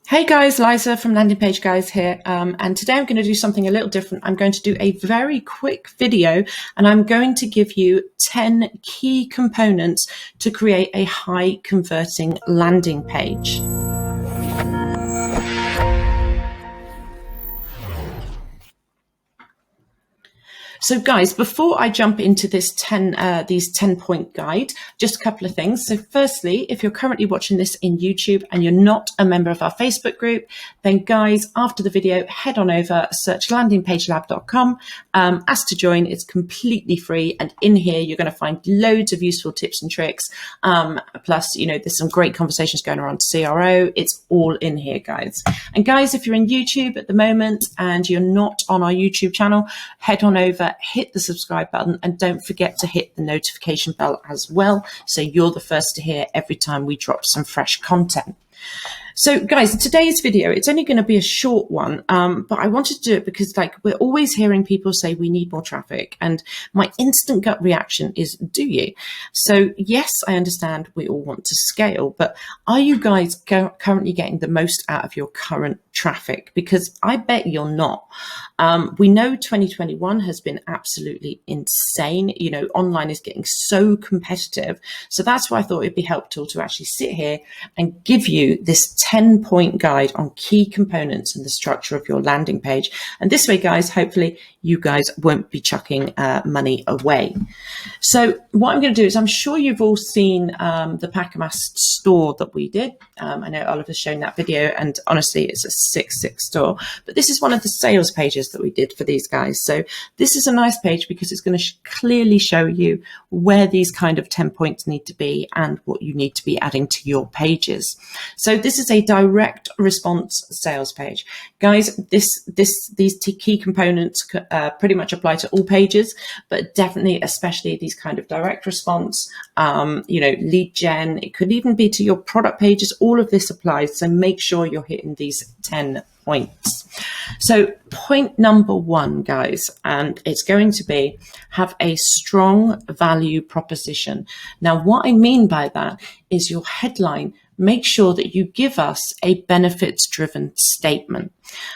Hey guys, Liza from Landing Page Guys here, and today I'm going to do something a little different. I'm going to do a very quick video and I'm going to give you 10 key components to create a high converting landing page. So guys, before I jump into this these 10-point guide, just a couple of things. So firstly, if you're currently watching this in YouTube and you're not a member of our Facebook group, then guys, after the video, head on over, search landingpagelab.com, ask to join. It's completely free. And in here, you're going to find loads of useful tips and tricks. Plus, there's some great conversations going around CRO. It's all in here, guys. And guys, if you're in YouTube at the moment and you're not on our YouTube channel, head on over, hit the subscribe button, and don't forget to hit the notification bell as well, so you're the first to hear every time we drop some fresh content. So guys, today's video, it's only going to be a short one, but I wanted to do it because we're always hearing people say we need more traffic, and my instant gut reaction is, do you? So yes, I understand we all want to scale, but are you guys currently getting the most out of your current traffic? Because I bet you're not. We know 2021 has been absolutely insane. Online is getting so competitive. So that's why I thought it'd be helpful to actually sit here and give you this 10-point guide on key components in the structure of your landing page. And this way, guys, hopefully you guys won't be chucking money away. So what I'm going to do is, I'm sure you've all seen the maximise store that we did. I know Oliver's shown that video, and honestly, it's a 6 store. But this is one of the sales pages that we did for these guys. So this is a nice page because it's going to clearly show you where these kind of 10 points need to be and what you need to be adding to your pages. So this is a direct response sales page. Guys, these key components pretty much apply to all pages, but definitely, especially these kind of direct response, lead gen. It could even be to your product pages. All of this applies. So make sure you're hitting these 10 points. So point number one, guys, and it's going to be have a strong value proposition. Now, what I mean by that is your headline. Make sure that you give us a benefits-driven statement.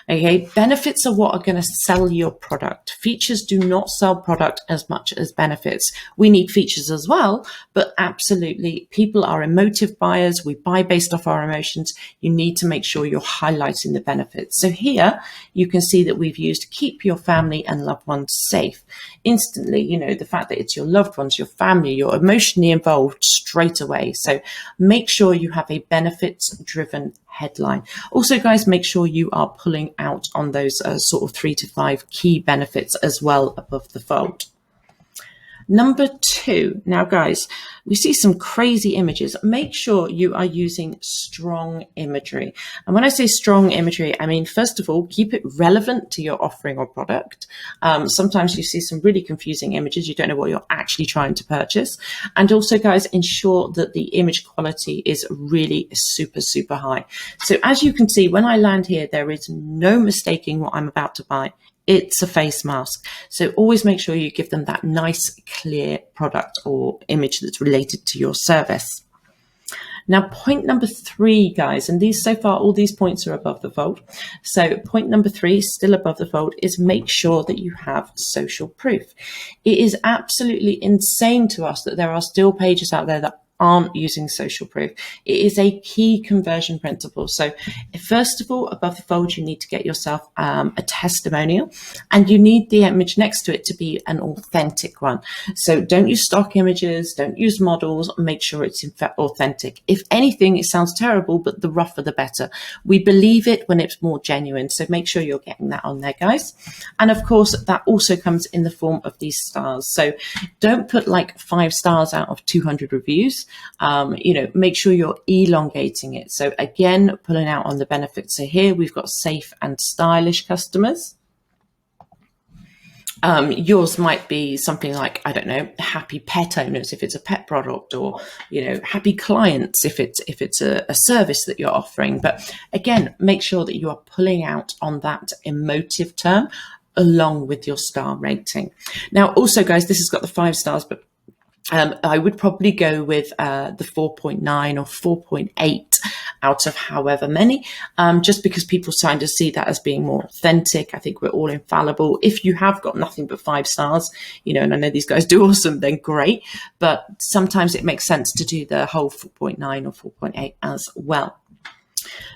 Okay, benefits are what are going to sell your product. Features do not sell product as much as benefits. We need features as well, but absolutely, people are emotive buyers. We buy based off our emotions. You need to make sure you're highlighting the benefits. So here you can see that we've used keep your family and loved ones safe. Instantly, the fact that it's your loved ones, your family, you're emotionally involved straight away. So make sure you have a benefits-driven headline. Also, guys, make sure you are pulling out on those sort of 3 to 5 key benefits as well above the fold. Number two, now guys, we see some crazy images. Make sure you are using strong imagery. And when I say strong imagery, I mean, first of all, keep it relevant to your offering or product. Sometimes you see some really confusing images. You don't know what you're actually trying to purchase. And also, guys, ensure that the image quality is really super, super high. So as you can see, when I land here, there is no mistaking what I'm about to buy. It's a face mask. So always make sure you give them that nice, clear product or image that's related to your service. Now, point number three, guys, and these so far, all these points are above the fold. So point number three, still above the fold, is make sure that you have social proof. It is absolutely insane to us that there are still pages out there that aren't using social proof. It is a key conversion principle. So first of all, above the fold, you need to get yourself a testimonial, and you need the image next to it to be an authentic one. So don't use stock images, don't use models, make sure it's in fact authentic. If anything, it sounds terrible, but the rougher the better. We believe it when it's more genuine. So make sure you're getting that on there, guys. And of course, that also comes in the form of these stars. So don't put 5 stars out of 200 reviews. Make sure you're elongating it. So again, pulling out on the benefits. So here we've got safe and stylish customers. Yours might be something like, I don't know, happy pet owners if it's a pet product, or happy clients if it's a service that you're offering. But again, make sure that you are pulling out on that emotive term along with your star rating. Now, also, guys, this has got the 5 stars, but I would probably go with the 4.9 or 4.8 out of however many, just because people kind of see that as being more authentic. I think we're all infallible. If you have got nothing but 5 stars, you know, and I know these guys do awesome, then great. But sometimes it makes sense to do the whole 4.9 or 4.8 as well.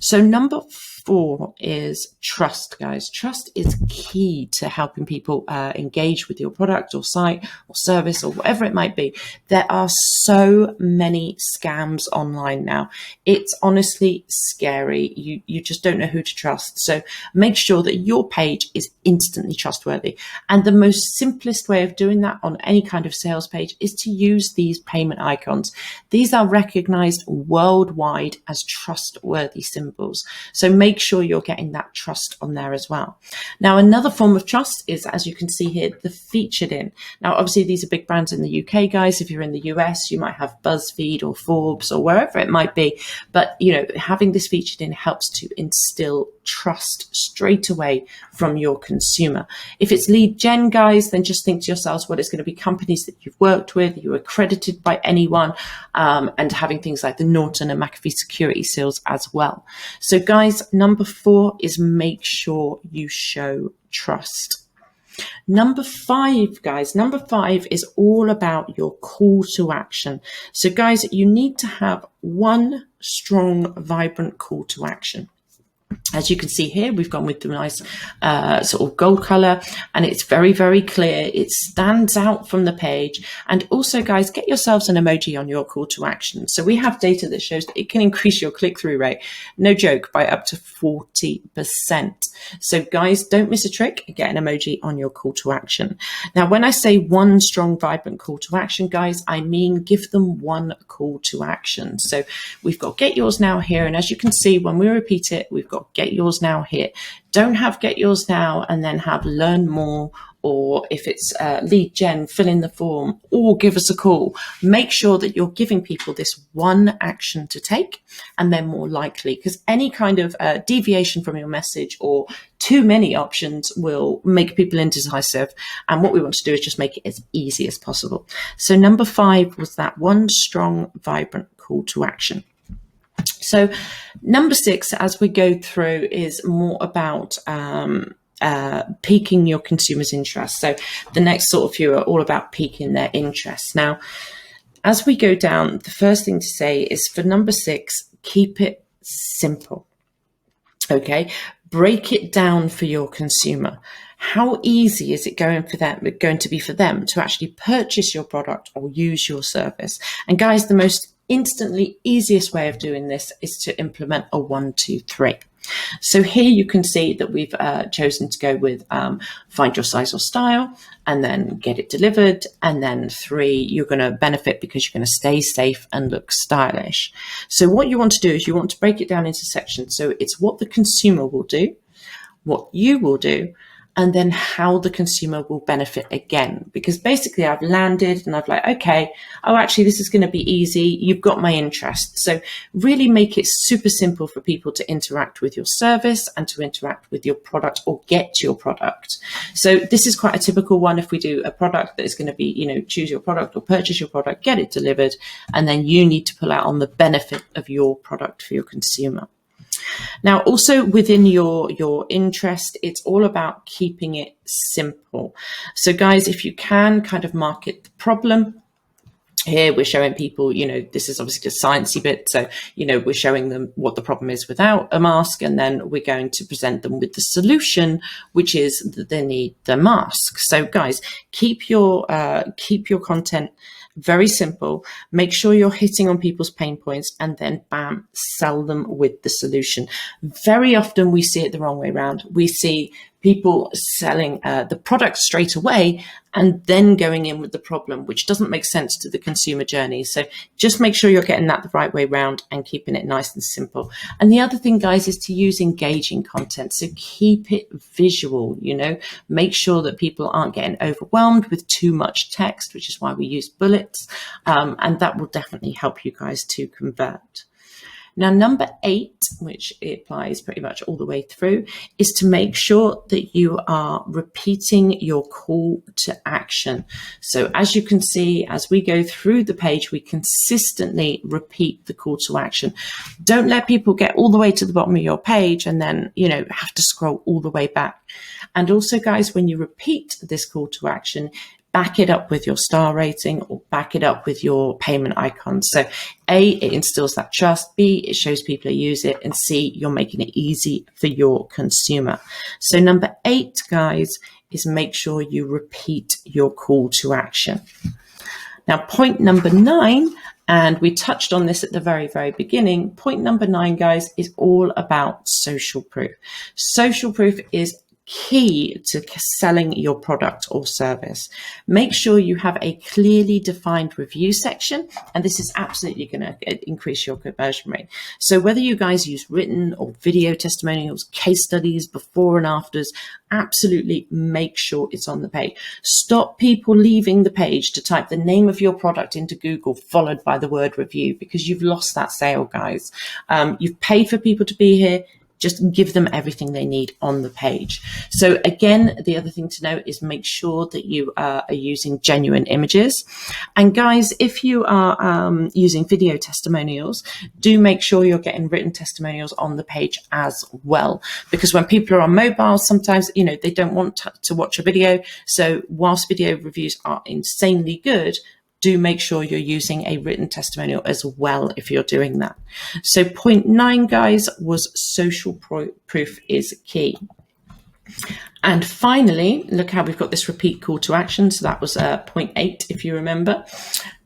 So number 4 is trust, guys. Trust is key to helping people engage with your product or site or service or whatever it might be. There are so many scams online now. It's honestly scary. You just don't know who to trust. So make sure that your page is instantly trustworthy. And the most simplest way of doing that on any kind of sales page is to use these payment icons. These are recognized worldwide as trustworthy symbols. So make sure you're getting that trust on there as well. Now, another form of trust is, as you can see here, the featured in. Now, obviously, these are big brands in the UK, guys. If you're in the US, you might have BuzzFeed or Forbes or wherever it might be. But, you know, having this featured in helps to instill trust straight away from your consumer. If it's lead gen, guys, then just think to yourselves, well, it's going to be companies that you've worked with, you're accredited by anyone, and having things like the Norton and McAfee security seals as well. So guys, number 4 is make sure you show trust. Number 5, guys, number 5 is all about your call to action. So guys, you need to have one strong, vibrant call to action. As you can see here, we've gone with the nice sort of gold color, and it's very, very clear. It stands out from the page. And also, guys, get yourselves an emoji on your call to action. So we have data that shows that it can increase your click-through rate, no joke, by up to 40%. So guys, don't miss a trick. Get an emoji on your call to action. Now, when I say one strong, vibrant call to action, guys, I mean give them one call to action. So we've got get yours now here. And as you can see, when we repeat it, we've got get yours now here. Don't have get yours now and then have learn more, or if it's lead gen, fill in the form, or give us a call. Make sure that you're giving people this one action to take, and they're more likely, because any kind of deviation from your message or too many options will make people indecisive. And what we want to do is just make it as easy as possible. So number 5 was that one strong, vibrant call to action. So number 6, as we go through, is more about piquing your consumers' interest. So the next sort of few are all about piquing their interest. Now, as we go down, the first thing to say is for number 6, keep it simple. Okay, break it down for your consumer. How easy is it going to be for them to actually purchase your product or use your service? And guys, the most instantly easiest way of doing this is to implement a 1, 2, 3. So here you can see that we've chosen to go with find your size or style, and then get it delivered. And then 3, you're going to benefit because you're going to stay safe and look stylish. So what you want to do is you want to break it down into sections. So it's what the consumer will do, what you will do, and then how the consumer will benefit again. Because basically I've landed and I've like, okay, oh, actually this is going to be easy. You've got my interest. So really make it super simple for people to interact with your service and to interact with your product or get your product. So this is quite a typical one. If we do a product that is going to be, you know, choose your product or purchase your product, get it delivered, and then you need to pull out on the benefit of your product for your consumer. Now, also within your interest, it's all about keeping it simple. So guys, if you can kind of market the problem, here we're showing people, you know, this is obviously the sciencey bit. So, you know, we're showing them what the problem is without a mask, and then we're going to present them with the solution, which is that they need the mask. So guys, keep your content very simple. Make sure you're hitting on people's pain points, and then bam, sell them with the solution. Very often we see it the wrong way around. We see people selling the product straight away and then going in with the problem, which doesn't make sense to the consumer journey. So just make sure you're getting that the right way around and keeping it nice and simple. And the other thing, guys, is to use engaging content. So keep it visual, you know, make sure that people aren't getting overwhelmed with too much text, which is why we use bullets. And that will definitely help you guys to convert. Now, number 8, which applies pretty much all the way through, is to make sure that you are repeating your call to action. So as you can see, as we go through the page, we consistently repeat the call to action. Don't let people get all the way to the bottom of your page and then, have to scroll all the way back. And also, guys, when you repeat this call to action, back it up with your star rating or back it up with your payment icons. So A, it instills that trust. B, it shows people who use it. And C, you're making it easy for your consumer. So number 8, guys, is make sure you repeat your call to action. Now, point number 9, and we touched on this at the very, very beginning. Point number 9, guys, is all about social proof. Social proof is key to selling your product or service. Make sure you have a clearly defined review section, and this is absolutely going to increase your conversion rate. So whether you guys use written or video testimonials, case studies, before and afters, absolutely make sure it's on the page. Stop people leaving the page to type the name of your product into Google followed by the word review, because you've lost that sale, guys. You've paid for people to be here. Just give them everything they need on the page. So again, the other thing to note is make sure that you are using genuine images. And guys, if you are using video testimonials, do make sure you're getting written testimonials on the page as well. Because when people are on mobile, sometimes, they don't want to watch a video. So whilst video reviews are insanely good, do make sure you're using a written testimonial as well if you're doing that. So point 9, guys, was social proof is key. And finally, look how we've got this repeat call to action. So that was point 8, if you remember.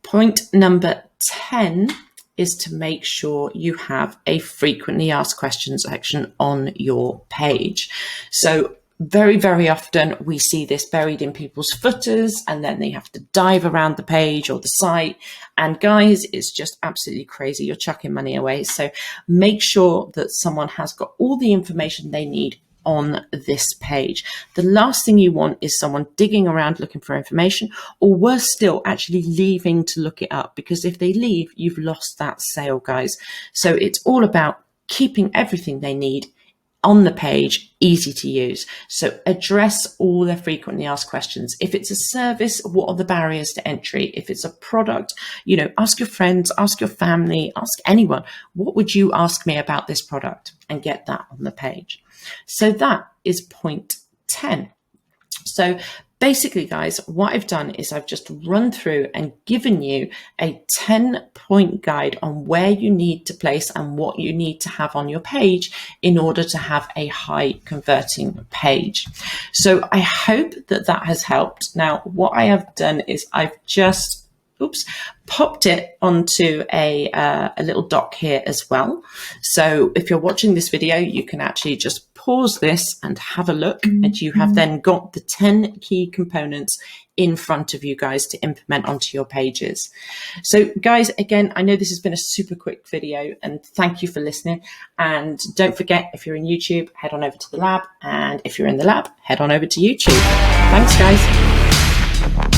Point number 10 is to make sure you have a frequently asked questions section on your page. So very, very often we see this buried in people's footers, and then they have to dive around the page or the site. And guys, it's just absolutely crazy. You're chucking money away. So make sure that someone has got all the information they need on this page. The last thing you want is someone digging around looking for information, or worse still, actually leaving to look it up, because if they leave, you've lost that sale, guys. So it's all about keeping everything they need on the page, easy to use. So address all the frequently asked questions. If it's a service, what are the barriers to entry? If it's a product, ask your friends, ask your family, ask anyone, what would you ask me about this product? And get that on the page. So that is point 10. So basically, guys, what I've done is I've just run through and given you a 10-point guide on where you need to place and what you need to have on your page in order to have a high converting page. So I hope that that has helped. Now, what I have done is I've just popped it onto a little doc here as well. So if you're watching this video, you can actually just pause this and have a look, and you have then got the 10 key components in front of you guys to implement onto your pages. So guys, again, I know this has been a super quick video, and thank you for listening. And don't forget, if you're in YouTube, head on over to the lab, and if you're in the lab, head on over to YouTube. Thanks, guys.